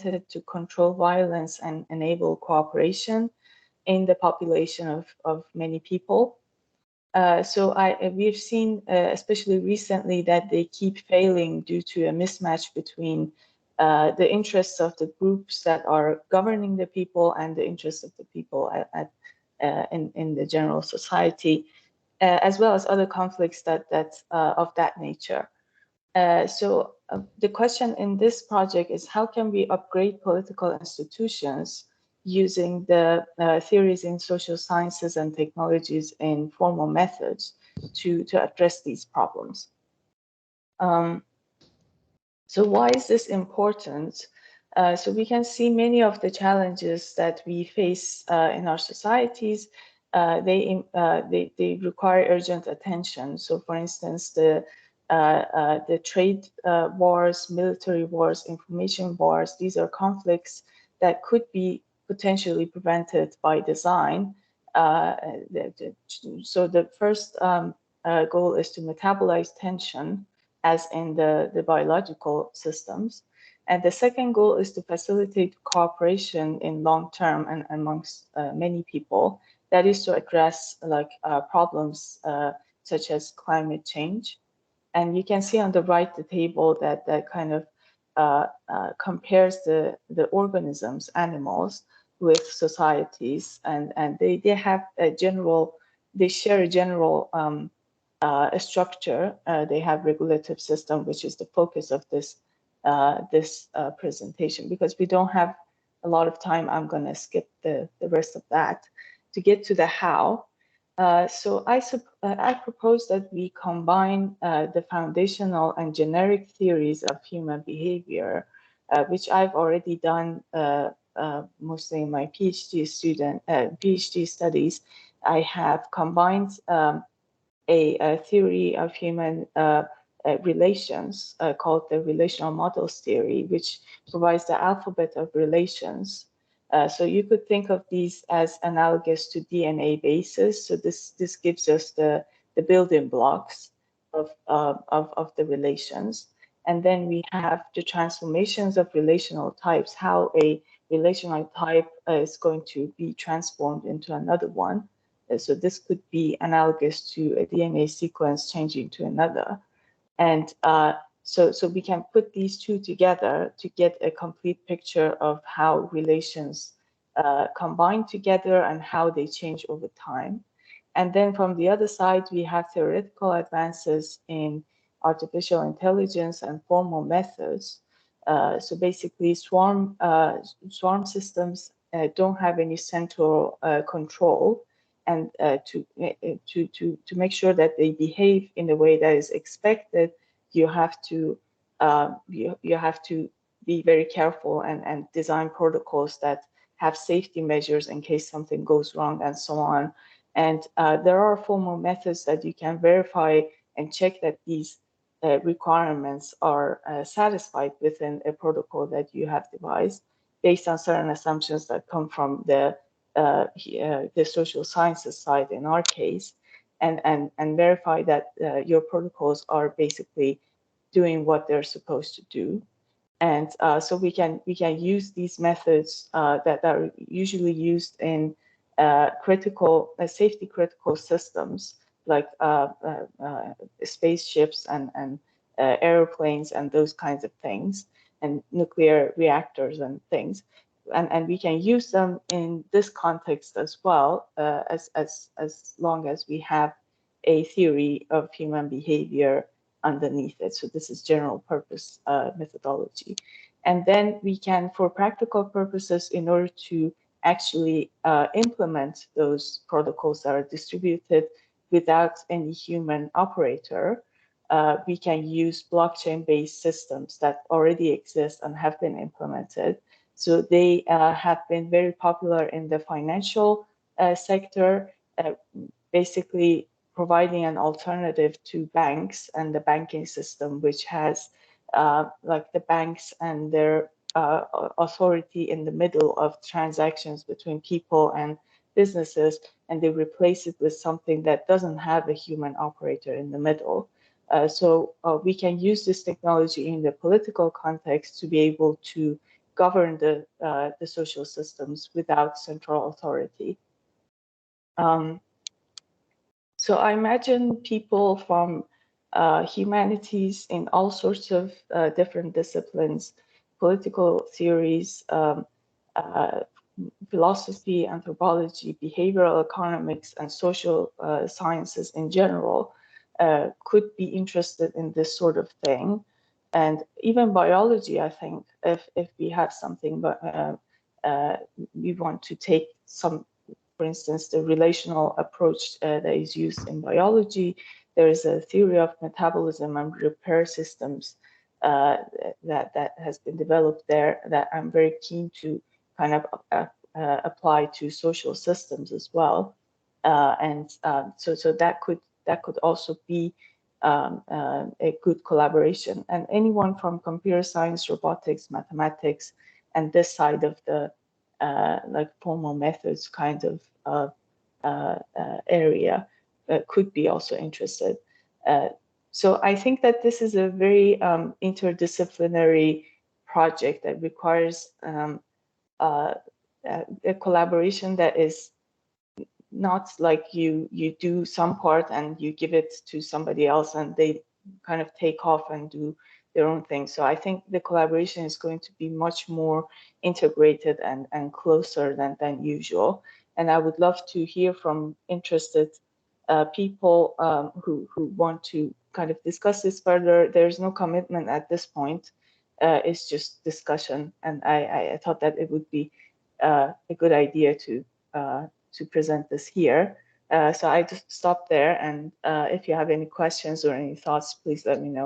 to control violence and enable cooperation in the population of many people. So we've seen, especially recently, that they keep failing due to a mismatch between the interests of the groups that are governing the people and the interests of the people in the general society, as well as other conflicts that of that nature. So the question in this project is, how can we upgrade political institutions using the theories in social sciences and technologies in formal methods to address these problems? So why is this important? So we can see many of the challenges that we face in our societies. They require urgent attention. So, for instance, the trade wars, military wars, information wars, these are conflicts that could be potentially prevented by design. So the first goal is to metabolize tension, as in the biological systems. And the second goal is to facilitate cooperation in long term and amongst many people. That is to address problems such as climate change. And you can see on the right the table that kind of compares the organisms, animals, with societies, and they have a general, they share a general a structure. They have regulative system, which is the focus of this presentation. Because we don't have a lot of time, I'm going to skip the rest of that to get to the how. So I propose that we combine the foundational and generic theories of human behavior, which I've already done mostly in my PhD studies. I have combined a theory of human relations called the relational models theory, which provides the alphabet of relations. So you could think of these as analogous to DNA bases. So this gives us the building blocks of the relations. And then we have the transformations of relational types, how a relational type is going to be transformed into another one. So this could be analogous to a DNA sequence changing to another. And so we can put these two together to get a complete picture of how relations combine together and how they change over time. And then from the other side, we have theoretical advances in artificial intelligence and formal methods. So basically, swarm systems don't have any central control. And to make sure that they behave in a way that is expected, you have to you have to be very careful and design protocols that have safety measures in case something goes wrong and so on. And there are formal methods that you can verify and check that these requirements are satisfied within a protocol that you have devised based on certain assumptions that come from the social sciences side in our case, and verify that your protocols are basically doing what they're supposed to do. And so we can use these methods that are usually used in safety critical systems like spaceships and airplanes and those kinds of things, and nuclear reactors and things. And we can use them in this context as well, as long as we have a theory of human behavior underneath it. So this is general purpose methodology. And then we can, for practical purposes, in order to actually implement those protocols that are distributed without any human operator, we can use blockchain-based systems that already exist and have been implemented. So they have been very popular in the financial sector, basically providing an alternative to banks and the banking system, which has like the banks and their authority in the middle of transactions between people and businesses, and they replace it with something that doesn't have a human operator in the middle. So we can use this technology in the political context to be able to govern the social systems without central authority. So I imagine people from humanities in all sorts of different disciplines, political theories, philosophy, anthropology, behavioral economics, and social sciences in general could be interested in this sort of thing. And even biology, I think, if we have something, but we want to take some, for instance, the relational approach that is used in biology. There is a theory of metabolism and repair systems that has been developed there that I'm very keen to kind of apply to social systems as well. So that could also be a good collaboration. And anyone from computer science, robotics, mathematics, and this side of the like formal methods kind of area could be also interested. So I think that this is a very interdisciplinary project that requires a collaboration that is not like you do some part and you give it to somebody else and they kind of take off and do their own thing. So I think the collaboration is going to be much more integrated and closer than usual. And I would love to hear from interested people who want to kind of discuss this further. There's no commitment at this point. It's just discussion. And I thought that it would be a good idea to present this here. So I just stop there. And if you have any questions or any thoughts, please let me know.